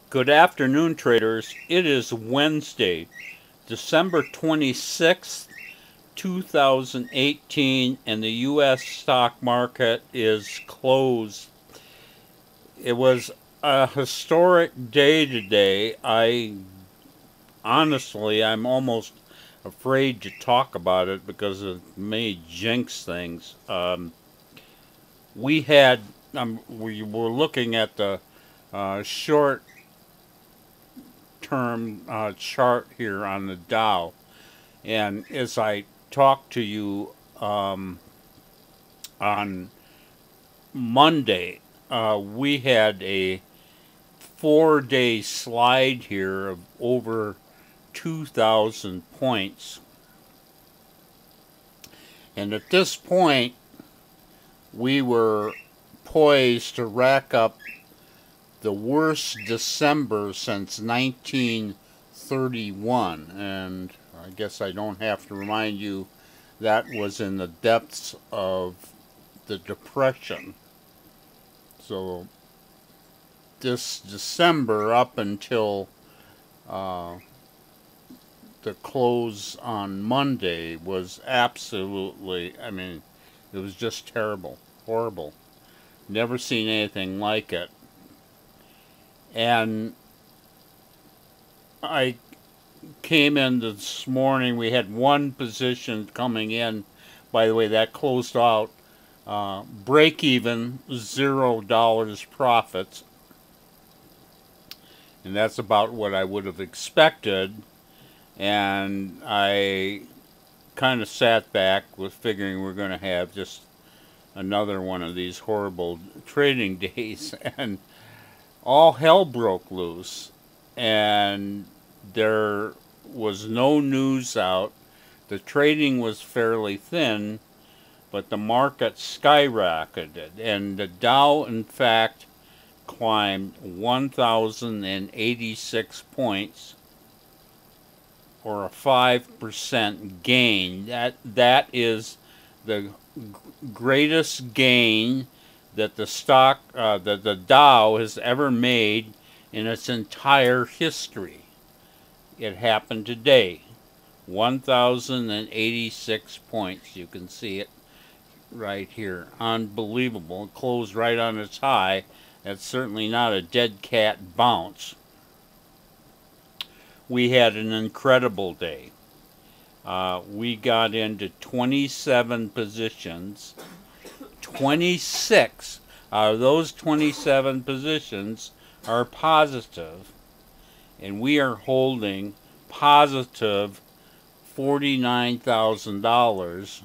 Good afternoon, traders. It is Wednesday, December 26th, 2018, and the U.S. stock market is closed. It was a historic day today. I'm almost afraid to talk about it because it may jinx things. We were looking at the short term chart here on the Dow. And as I talked to you on Monday, we had a 4 day slide here of over 2,000 points. And at this point, we were poised to rack up the worst December since 1931. And I guess I don't have to remind you that was in the depths of the Depression. So this December up until the close on Monday was absolutely, it was just terrible, horrible. Never seen anything like it. And I came in this morning, we had one position coming in. By the way, that closed out break even, $0 profits. And that's about what I would have expected. And I kind of sat back with figuring we're going to have just another one of these horrible trading days. And all hell broke loose. And there was no news out. The trading was fairly thin, but the market skyrocketed. And the Dow, in fact, climbed 1,086 points, or a 5% gain. That is the greatest gain that the Dow has ever made in its entire history. It happened today. 1,086 points. You can see it right here. Unbelievable. It closed right on its high. That's certainly not a dead cat bounce. We had an incredible day. We got into 27 positions. 26 out of those 27 positions are positive, and we are holding positive $49,000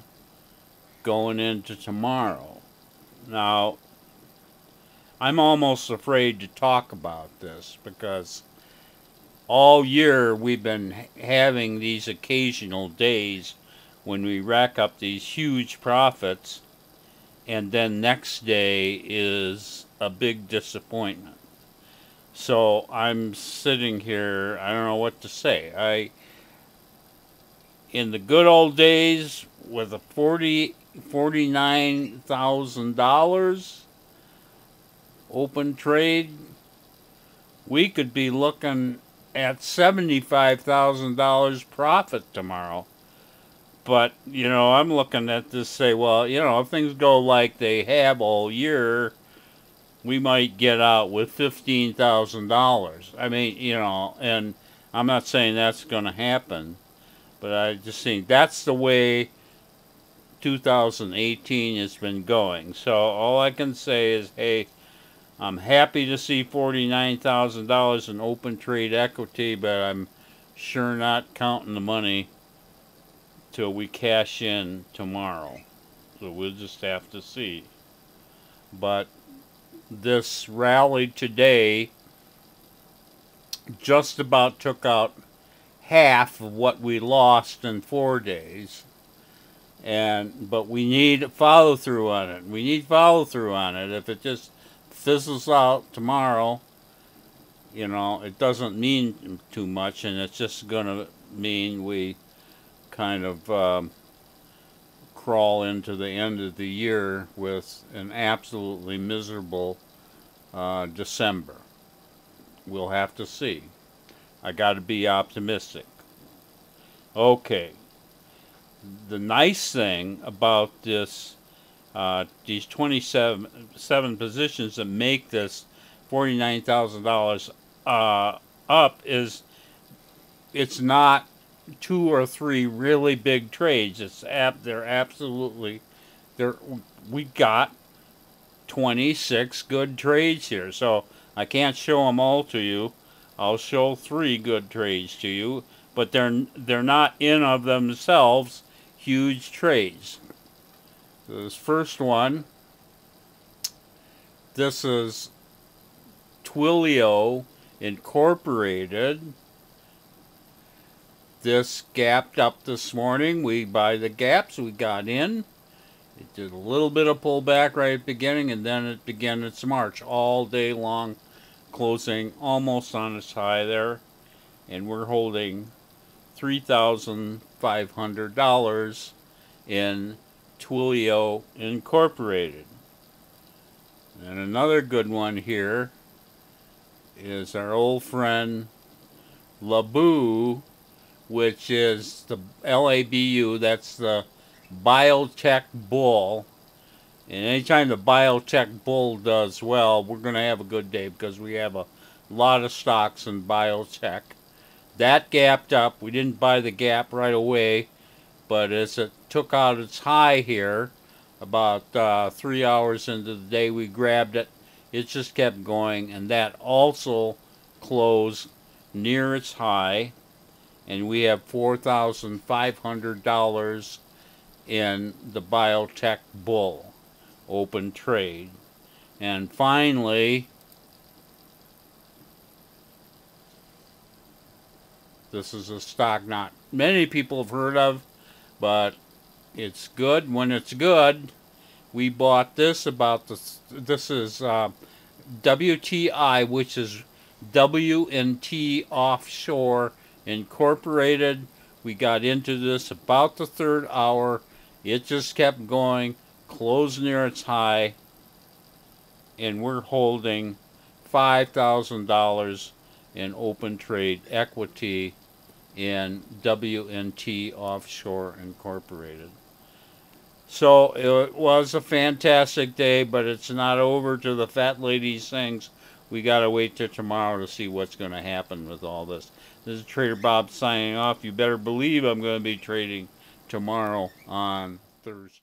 going into tomorrow. Now, I'm almost afraid to talk about this because all year we've been having these occasional days when we rack up these huge profits, and then next day is a big disappointment. So I'm sitting here, I don't know what to say. In the good old days with a $49,000 open trade, we could be looking at $75,000 profit tomorrow. But, I'm looking at this, say, well, if things go like they have all year, we might get out with $15,000. And I'm not saying that's going to happen, but I just think that's the way 2018 has been going. So all I can say is, hey, I'm happy to see $49,000 in open trade equity, but I'm sure not counting the money till we cash in tomorrow. So we'll just have to see. But this rally today just about took out half of what we lost in 4 days. But we need follow through on it. If it just fizzles out tomorrow, it doesn't mean too much, and it's just going to mean we kind of crawl into the end of the year with an absolutely miserable December. we'll have to see. I got to be optimistic. Okay. The nice thing about this, these 27 positions that make this $49,000 up is it's not 2 or 3 really big trades. They're absolutely there. We got 26 good trades here, so I can't show them all to you. I'll show 3 good trades to you, but they're not in of themselves huge trades. This first one, this is Twilio Incorporated. This gapped up this morning. We buy the gaps, we got in. It did a little bit of pullback right at the beginning, and then it began its march all day long, closing almost on its high there. And we're holding $3,500 in Twilio Incorporated. And another good one here is our old friend Labu, which is the LABU, that's the biotech bull. And anytime the biotech bull does well, we're going to have a good day because we have a lot of stocks in biotech. That gapped up. We didn't buy the gap right away, but as it took out its high here, about 3 hours into the day, we grabbed it. It just kept going, and that also closed near its high. And we have $4,500 in the biotech bull open trade. And finally, this is a stock not many people have heard of, but it's good when it's good. We bought this this is WTI, which is W&T Offshore Incorporated. We got into this about the 3rd hour. It just kept going, closed near its high, and we're holding $5,000 in open trade equity in W&T Offshore Incorporated. So it was a fantastic day, but it's not over till the fat lady sings. We got to wait till tomorrow to see what's going to happen with all this. This is Trader Bob signing off. You better believe I'm going to be trading tomorrow on Thursday.